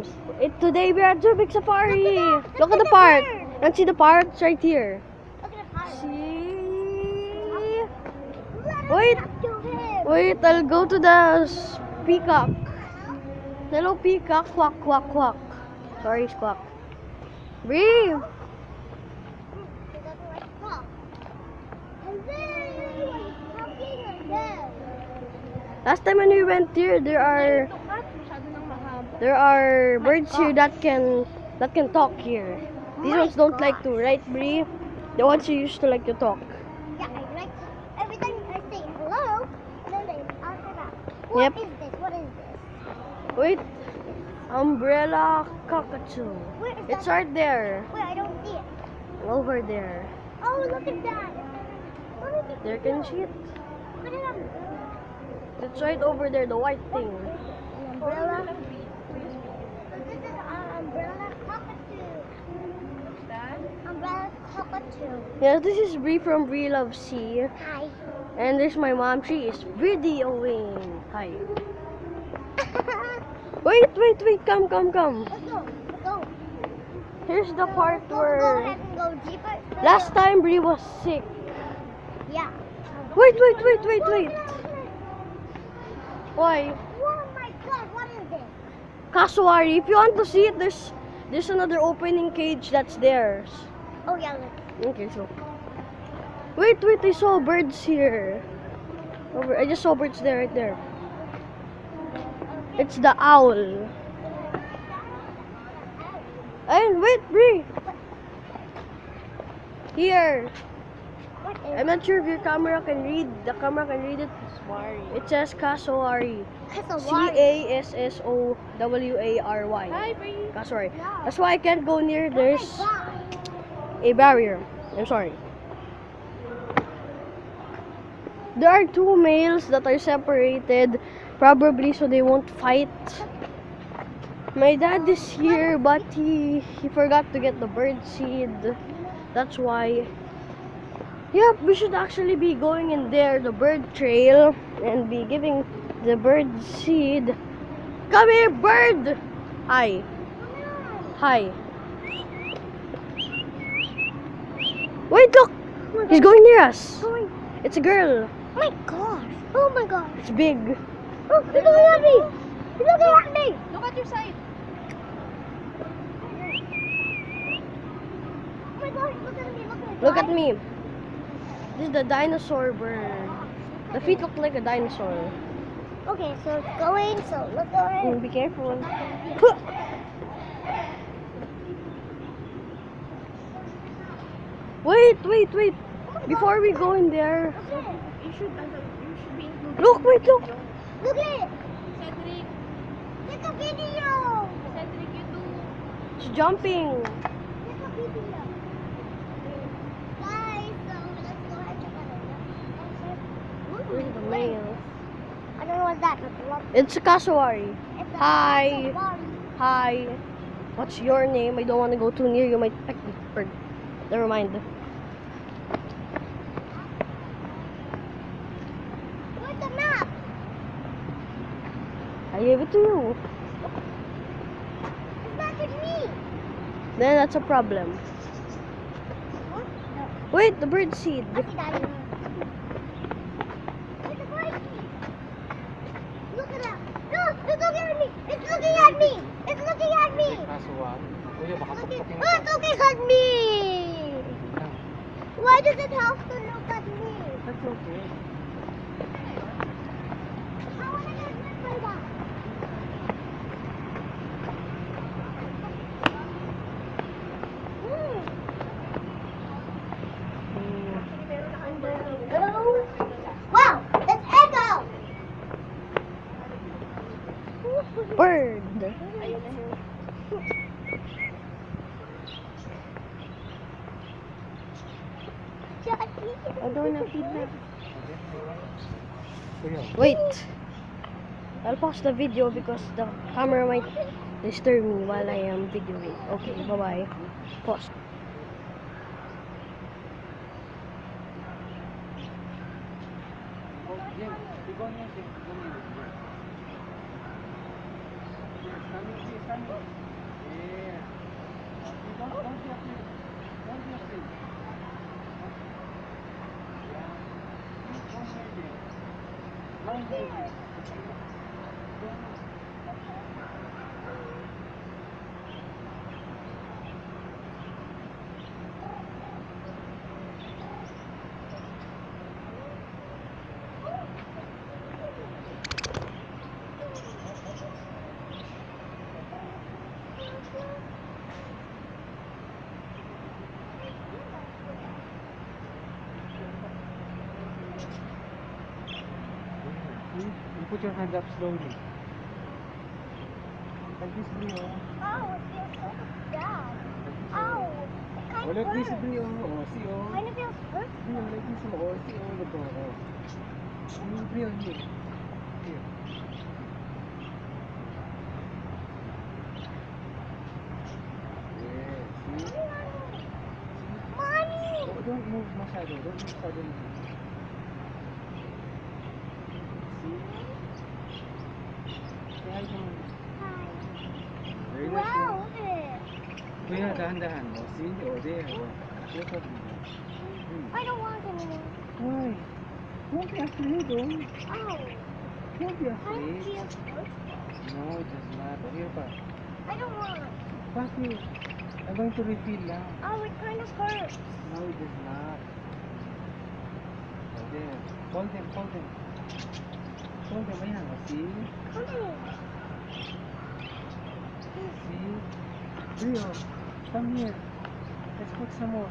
times. Today we are at Zoobic Safari. Look at the park. And see the park? It's right here. Look at the park. See? Wait. Wait, I'll go to the peacock. Hello, peacock. Quack, quack, quack. Sorry, squawk. Bree. Last time when we went here, there are birds here that can talk here. These ones don't like to, right, Bree? The ones who used to like to talk. Yeah, I like every time I say hello, then they answer back. What Yep. is this? What is this? Wait, umbrella cockatoo. Where is It's that? right there, Wait, I don't see it. over there. Oh, look at that. What is it? There, can you see it? What is that? It's right over there, the white thing. An umbrella. This is an umbrella cockatoo. What's that? Umbrella cockatoo. Yeah, this is Bree from Bree Love Sea. Hi. And there's my mom, she is videoing. Hi. Wait, come. Let's go. Here's the part Go where ahead and go deeper. last time Bree was sick. Yeah. Wait. Why? Oh my god, what is this? Cassowary. If you want to see it, there's another opening cage that's theirs. Oh yeah, look. Okay, so wait, I saw birds here. I just saw birds there, right there. It's the owl. And wait, Bree. Here. What is I'm not sure if your camera can read. The camera can read it. It says Cassowary. Cassowary. Cassowary. Hi, Bree. Cassowary. Yeah. That's why I can't go near. Oh There's my god. a barrier. I'm sorry. There are two males that are separated, probably so they won't fight. My dad is here, but he forgot to get the bird seed. That's why. Yep, we should actually be going in there, the bird trail, and be giving the bird seed. Come here, bird! Hi. Wait, look! He's going near us. It's a girl. Oh my gosh. Oh my gosh. It's big. Oh, he's looking at me. He's looking at me. Look at your side. Oh my gosh, look at me. Look at me. This is the dinosaur bird. The feet look like a dinosaur. Okay, so it's going. So let's go ahead. Be careful. Wait. Before we go in there. You should be included. Look. Look at it. Cedric, Take a video. Cedric, you too. It's jumping. Take a video. Guys, so let's go ahead and check out it. Where's the male? I don't know what's that. But It's a cassowary. it's a Hi. Cassowary. Hi. What's your name? I don't want to go too near. You might peck the bird. Never mind. Where's the map? I gave it to you. It's not with me. Then that's a problem. What? No. Wait, the bird seed. I see that. Where's the bird? Look at that. Look, it's looking at me. It's looking at me. It's looking at me. Kuya, baka Looking, pagpakin oh, it's looking at me. Why does it have to look at me? That's okay. I want to get bit by that. Hello? Wow, it's Echo. Bird. I don't know feedback. Kuya. Wait. I'll pause the video because the camera might disturb me while I am videoing. Okay, bye-bye. Pause. Oh, Jim, ikaw niya, Jim. Coming here. coming. Yeah. Don't be afraid. Don't be afraid. Yeah. Don't hurt it. Don't hurt it. You put your hand up slowly. Like this, Brio. Oh, it feels so bad. Oh, it kind Oh, of like this, hurts. Brio. Oh, see, oh. Kind of feels hurt. Brio, like this, oh. See, oh, look, oh. Brio, here. Here. Yeah, see? Mommy! Oh, don't move masyado. Don't move suddenly. See? Say hi to me. Hi. Very nice. Wow, look at it. Kuya, dahan-dahan. Oh, see? Oh, there. Oh. Look at me. I don't want anymore. Why? Don't be afraid, oh. Ow. Don't be Kind of afraid. feels hurt. No, it does not. Oh, here pa. I don't want. Bakit? I'm going to refill lang. Oh, it kind of hurts. No, it does not. Oh, there. Hold them, hold them. Hold them. Ayan, oh, see? Come here. See? Rio, come here. Let's put some more.